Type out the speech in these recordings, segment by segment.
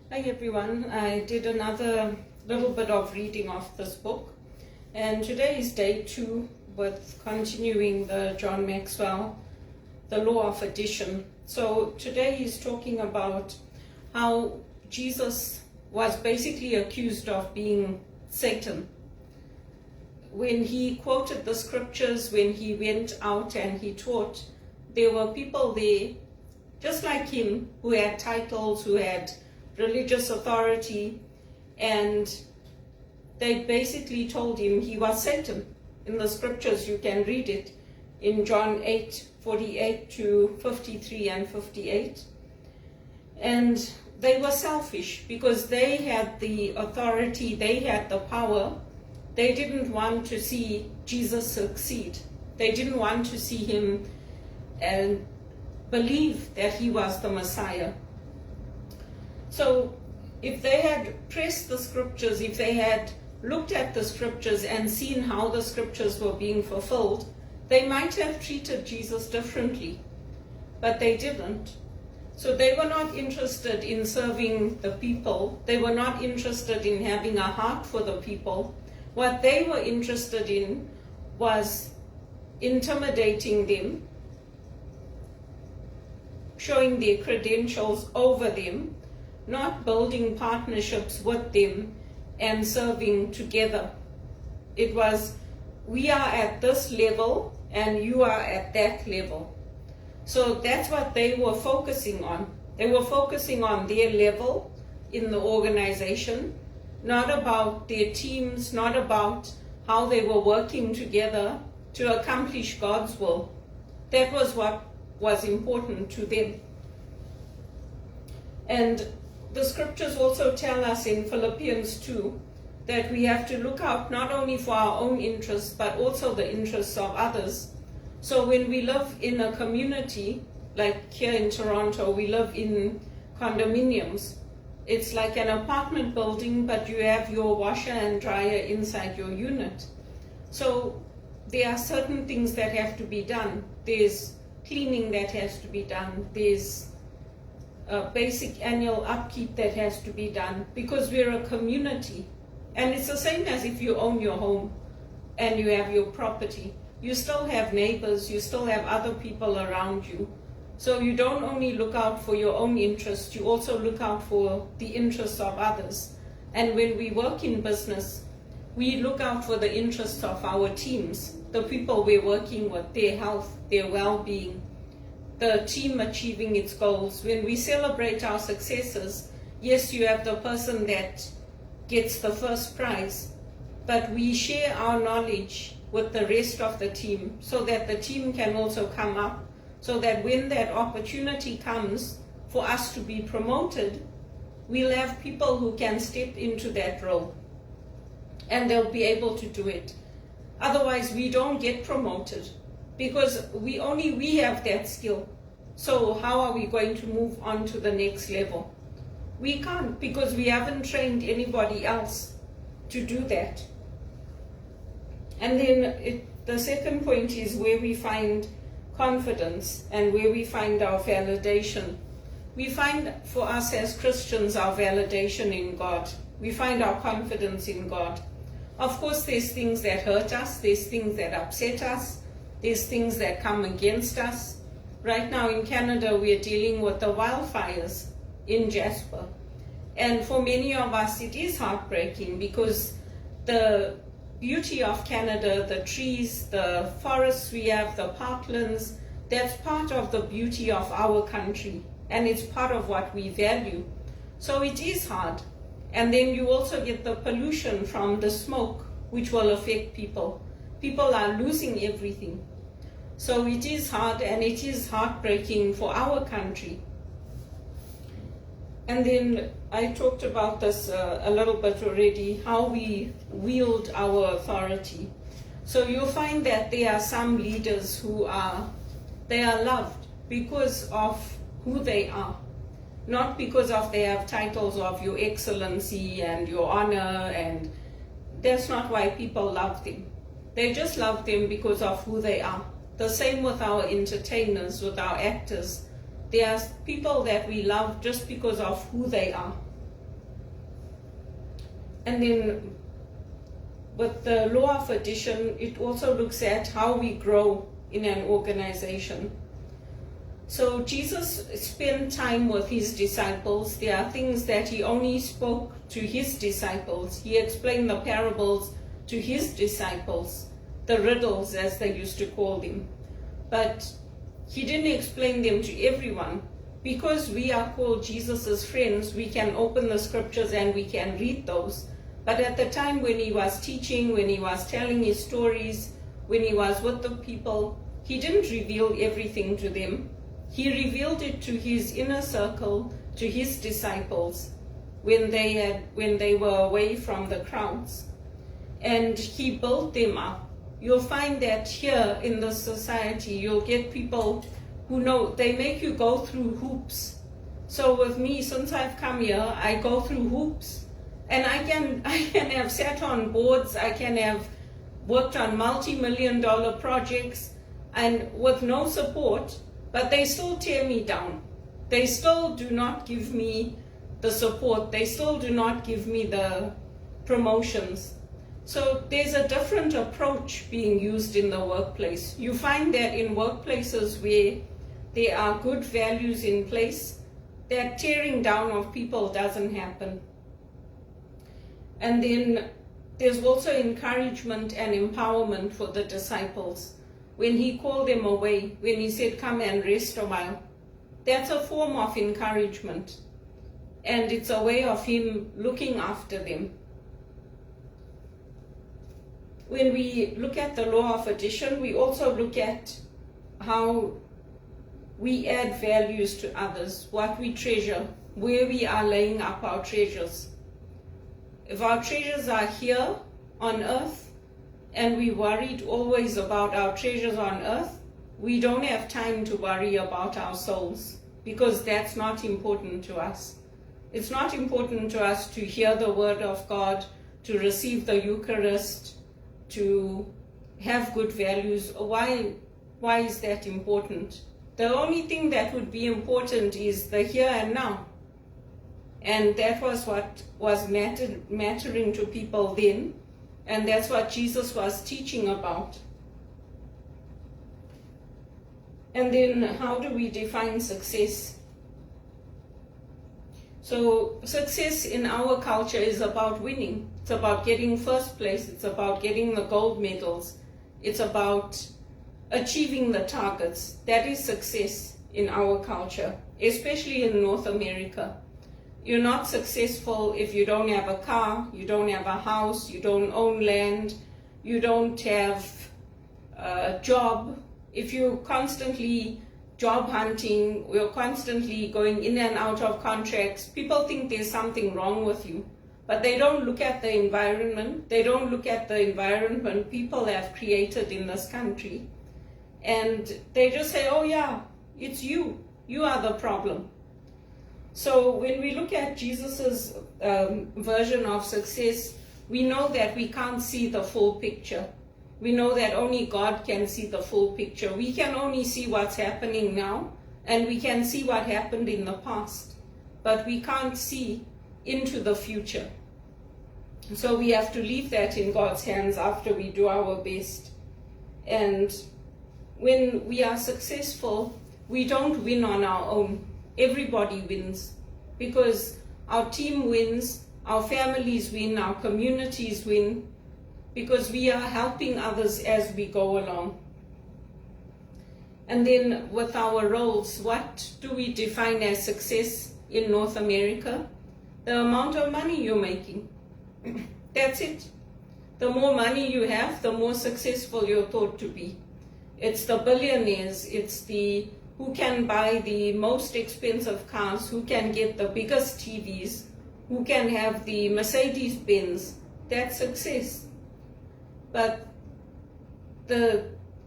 Hi everyone, I did another little bit of reading of this book, and today is day 2 with continuing the John Maxwell, The Law of Addition. So today he's talking about how Jesus was basically accused of being Satan. When he quoted the scriptures, when he went out and he taught, there were people there just like him who had titles, who had religious authority, and they basically told him he was Satan. In the scriptures you can read it in John 8:48 to 53 and 58. And they were selfish because they had the authority, they had the power. They didn't want to see Jesus succeed. They didn't want to see him and believe that he was the Messiah. So if they had pressed the scriptures, if they had looked at the scriptures and seen how the scriptures were being fulfilled, they might have treated Jesus differently, but they didn't. So they were not interested in serving the people. They were not interested in having a heart for the people. What they were interested in was intimidating them, showing their credentials over them, not building partnerships with them and serving together. It was, we are at this level and you are at that level. So that's what they were focusing on. They were focusing on their level in the organization, not about their teams, not about how they were working together to accomplish God's will. That was what was important to them. And the scriptures also tell us in Philippians 2 that we have to look out not only for our own interests, but also the interests of others. So when we live in a community, like here in Toronto, we live in condominiums. It's like an apartment building, but you have your washer and dryer inside your unit. So there are certain things that have to be done. There's cleaning that has to be done. There's basic annual upkeep that has to be done because we're a community. And it's the same as if you own your home and you have your property. You still have neighbors, you still have other people around you. So you don't only look out for your own interests, you also look out for the interests of others. And when we work in business, we look out for the interests of our teams, the people we're working with, their health, their well-being, the team achieving its goals. When we celebrate our successes, yes, you have the person that gets the first prize, but we share our knowledge with the rest of the team so that the team can also come up, so that when that opportunity comes for us to be promoted, we'll have people who can step into that role and they'll be able to do it. Otherwise, we don't get promoted because we have that skill. So how are we going to move on to the next level? We can't, because we haven't trained anybody else to do that. And then the second point is where we find confidence and where we find our validation. We find for us as Christians our validation in God. We find our confidence in God. Of course, there's things that hurt us, there's things that upset us, there's things that come against us. Right now in Canada, we are dealing with the wildfires in Jasper. And for many of us, it is heartbreaking because the beauty of Canada, the trees, the forests we have, the parklands, that's part of the beauty of our country. And it's part of what we value. So it is hard. And then you also get the pollution from the smoke, which will affect people. People are losing everything. So it is hard and it is heartbreaking for our country. And then I talked about this a little bit already, how we wield our authority. So you'll find that there are some leaders who they are loved because of who they are. Not because of they have titles of your excellency and your honor, and that's not why people love them. They just love them because of who they are. The same with our entertainers, with our actors. There are people that we love just because of who they are. And then with the law of addition, it also looks at how we grow in an organization. So Jesus spent time with his disciples. There are things that he only spoke to his disciples. He explained the parables to his disciples, the riddles as they used to call them. But he didn't explain them to everyone. Because we are called Jesus' friends, we can open the scriptures and we can read those. But at the time when he was teaching, when he was telling his stories, when he was with the people, he didn't reveal everything to them. He revealed it to his inner circle, to his disciples, when they were away from the crowds. And he built them up. You'll find that here in the society, you'll get people who know, they make you go through hoops. So with me, since I've come here, I go through hoops. And I can have sat on boards, I can have worked on multi-million-dollar projects, and with no support, but they still tear me down. They still do not give me the support. They still do not give me the promotions. So there's a different approach being used in the workplace. You find that in workplaces where there are good values in place, that tearing down of people doesn't happen. And then there's also encouragement and empowerment for the disciples. When he called them away, when he said, come and rest a while, that's a form of encouragement. And it's a way of him looking after them. When we look at the law of addition, we also look at how we add values to others, what we treasure, where we are laying up our treasures. If our treasures are here on earth, and we worried always about our treasures on earth, we don't have time to worry about our souls, because that's not important to us. It's not important to us to hear the word of God, to receive the Eucharist, to have good values. Why is that important? The only thing that would be important is the here and now. And that was what was mattering to people then. And that's what Jesus was teaching about. And then how do we define success? So success in our culture is about winning. It's about getting first place. It's about getting the gold medals. It's about achieving the targets. That is success in our culture, especially in North America. You're not successful if you don't have a car, you don't have a house, you don't own land, you don't have a job. If you're constantly job hunting, you're constantly going in and out of contracts, people think there's something wrong with you. But they don't look at the environment. They don't look at the environment people have created in this country. And they just say, oh yeah, it's you. You are the problem. So when we look at Jesus's version of success, we know that we can't see the full picture. We know that only God can see the full picture. We can only see what's happening now, and we can see what happened in the past. But we can't see into the future. So we have to leave that in God's hands after we do our best. And when we are successful, we don't win on our own. Everybody wins, because our team wins, our families win, our communities win, because we are helping others as we go along. And then with our roles, what do we define as success in North America? The amount of money you're making. That's it. The more money you have, the more successful you're thought to be. It's the billionaires, it's the who can buy the most expensive cars, who can get the biggest TVs, who can have the Mercedes-Benz. That's success. But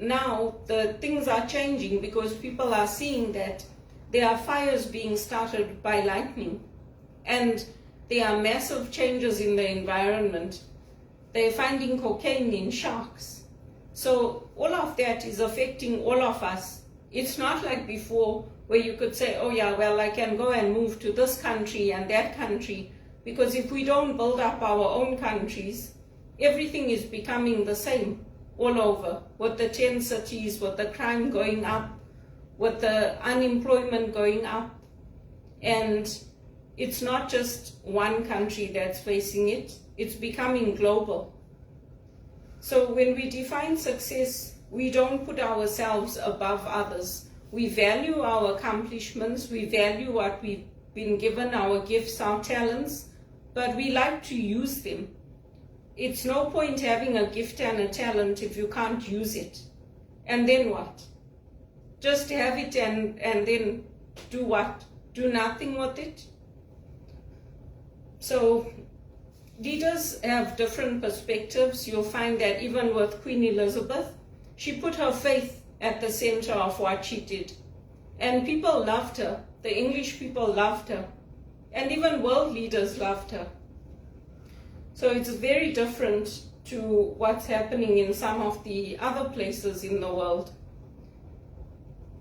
now the things are changing, because people are seeing that there are fires being started by lightning, and there are massive changes in the environment. They're finding cocaine in sharks. So all of that is affecting all of us. It's not like before, where you could say, oh yeah, well, I can go and move to this country and that country. Because if we don't build up our own countries, everything is becoming the same all over, with the 10 cities, with the crime going up, with the unemployment going up. And it's not just one country that's facing it, it's becoming global. So when we define success, we don't put ourselves above others. We value our accomplishments, we value what we've been given, our gifts, our talents, but we like to use them. It's no point having a gift and a talent if you can't use it. And then what? Just have it and then do what? Do nothing with it? So leaders have different perspectives. You'll find that even with Queen Elizabeth, she put her faith at the center of what she did. And people loved her. The English people loved her. And even world leaders loved her. So it's very different to what's happening in some of the other places in the world.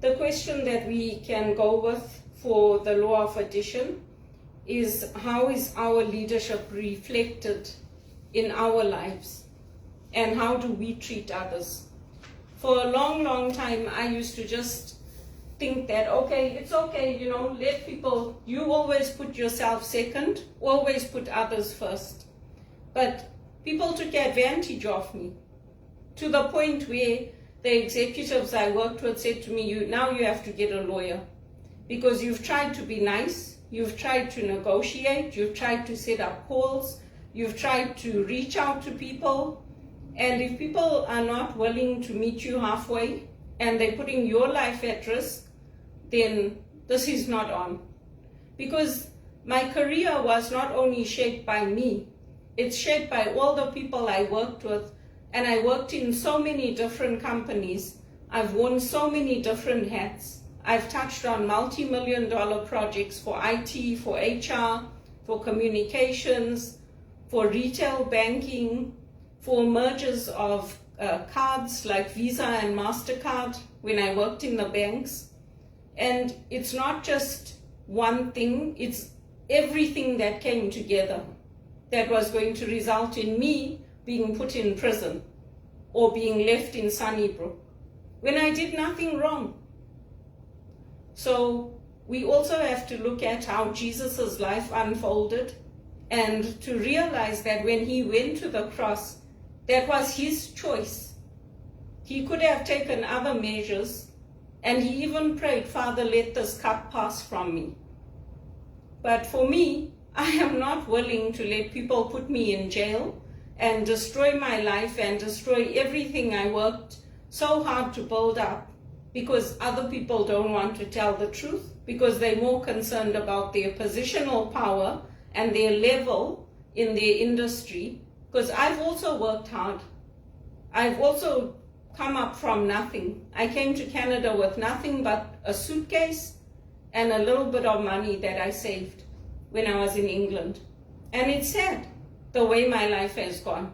The question that we can go with for the law of addition is, how is our leadership reflected in our lives? And how do we treat others? For a long, long time, I used to just think that, okay, it's okay, let people, you always put yourself second, always put others first. But people took advantage of me to the point where the executives I worked with said to me, now you have to get a lawyer because you've tried to be nice, you've tried to negotiate, you've tried to set up calls, you've tried to reach out to people, and if people are not willing to meet you halfway and they're putting your life at risk, then this is not on. Because my career was not only shaped by me, it's shaped by all the people I worked with, and I worked in so many different companies. I've worn so many different hats. I've touched on multi-million-dollar projects for IT, for HR, for communications, for retail banking, for mergers of cards like Visa and MasterCard when I worked in the banks. And it's not just one thing, it's everything that came together that was going to result in me being put in prison or being left in Sunnybrook when I did nothing wrong. So we also have to look at how Jesus' life unfolded and to realize that when he went to the cross, that was his choice. He could have taken other measures, and he even prayed, Father, let this cup pass from me. But for me, I am not willing to let people put me in jail and destroy my life and destroy everything I worked so hard to build up because other people don't want to tell the truth, because they're more concerned about their positional power and their level in their industry. Because I've also worked hard. I've also come up from nothing. I came to Canada with nothing but a suitcase and a little bit of money that I saved when I was in England. And it's sad the way my life has gone.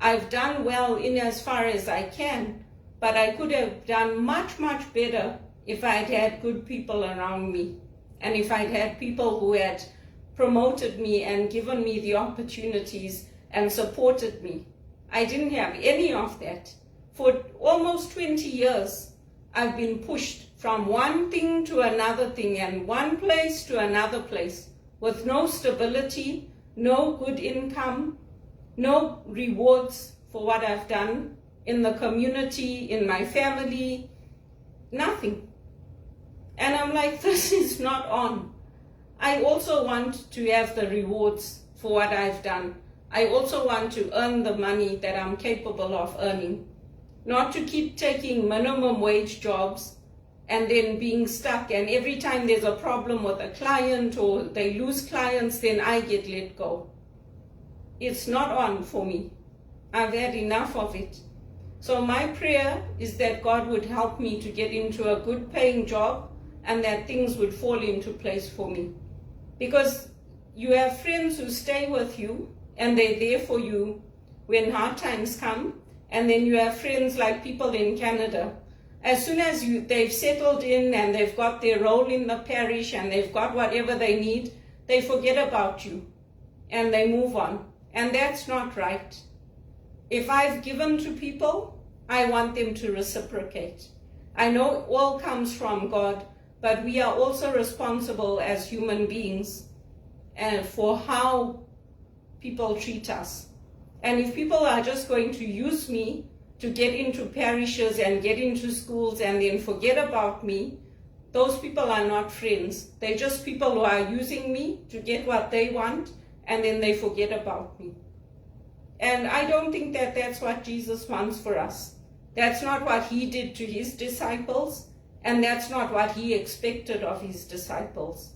I've done well in as far as I can, but I could have done much, much better if I'd had good people around me, and if I'd had people who had promoted me and given me the opportunities and supported me. I didn't have any of that. For almost 20 years, I've been pushed from one thing to another thing and one place to another place, with no stability, no good income, no rewards for what I've done in the community, in my family, nothing. And I'm like, this is not on. I also want to have the rewards for what I've done. I also want to earn the money that I'm capable of earning, not to keep taking minimum wage jobs and then being stuck, and every time there's a problem with a client or they lose clients, then I get let go. It's not on for me. I've had enough of it. So my prayer is that God would help me to get into a good paying job and that things would fall into place for me. Because you have friends who stay with you and they're there for you when hard times come, and then you have friends like people in Canada. As soon as they've settled in and they've got their role in the parish and they've got whatever they need, they forget about you. and they move on. And that's not right. If I've given to people, I want them to reciprocate. I know it all comes from God, but we are also responsible as human beings for how people treat us. And if people are just going to use me to get into parishes and get into schools and then forget about me, those people are not friends. They're just people who are using me to get what they want, and then they forget about me. And I don't think that that's what Jesus wants for us. That's not what he did to his disciples, and that's not what he expected of his disciples.